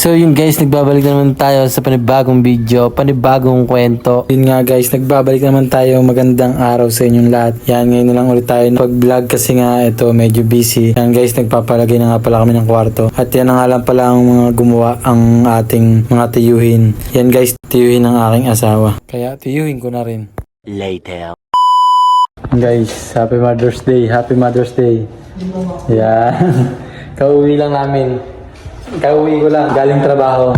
So yun guys, nagbabalik na naman tayo sa panibagong video, panibagong kwento. Yun nga guys, nagbabalik naman tayo. Magandang araw sa inyong lahat. Yan, ngayon na lang ulit tayo pag-vlog kasi nga ito medyo busy. Yan guys, nagpapalagay na nga pala kami ng kwarto. At yan na nga lang pala ang mga gumawa ang ating mga tiyuhin. Yan guys, tiyuhin ng aking asawa. Kaya tiyuhin ko na rin. Later. Guys, happy Mother's Day. Happy Mother's Day. Yan. Kauwi lang namin. Kauwi ko lang, galing trabaho.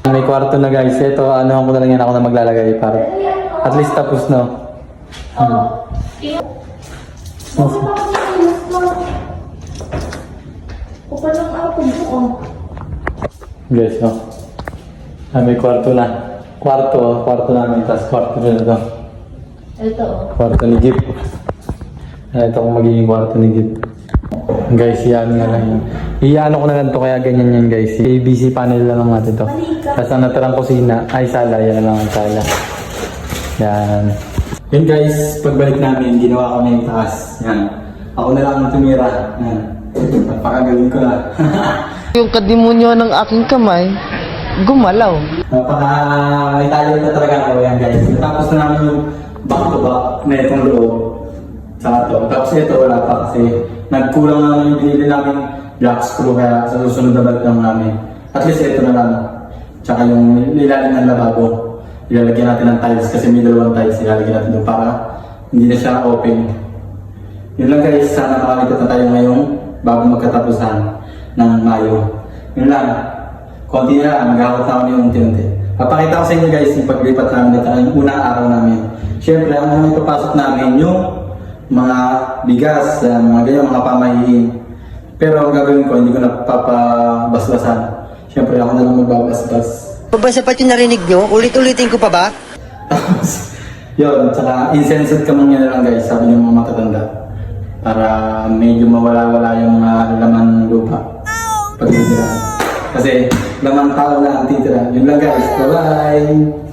May kwarto na guys. Ito, ano ko na lang yan ako na maglalagay para at least tapos no. Guys, no. May kwarto na. Kwarto namin, tapos kwarto na ito. Ito. Kwarto ni Jeep. Ito kung magiging kwarto ni Jeep. Guys, iyan nga lang yun. Iyaano ko na lang to kaya ganyan yan guys. ABC panel na lang natin to. Tapos ang natirang kusina, ay sala, yan na lang ang sala. Yan. Yun guys, pagbalik namin, ginawa ko na yung taas. Yan. Ako na lang ang tumira. Yan. Napakagaling ko na. Yung kadimonyo ng aking kamay, gumalaw. May talent na talaga ako yan guys. Natapos na namin yung back to back na itong loob. Saka to. Tapos ito wala pa kasi nagkulang na naman yung binili namin black screw kaya sa susunod na balik lang namin. At least ito na lang. Tsaka yung nilalim ng lababo. Ilalagyan natin ng tiles kasi may dalawang tiles ilalagyan natin doon para hindi na siya open. Yun lang guys, sana makakita na tayo ngayong bago magkatapusan ng Mayo. Yun lang. Konti na lang, maghahakot na kami unti-unti. Papakita ko sa inyo guys yung paglipat namin at yung unang araw namin. Siyempre, ang mga ipapasok namin yung mga bigas, mga ganyan, mga pamahiin. Pero ang gagawin ko, hindi ko napapabasbasan. Siyempre, ako na lang magbabasbas. Pabasa pa yung narinig nyo? Ulit-ulitin ko pa ba? Tapos, yun, tsaka insensate kamang yan na lang guys, sabi ng mga matatanda. Para medyo mawala-wala yung laman ng lupa. Pag titira. Kasi laman tao na ang titira. Yun lang guys, bye-bye!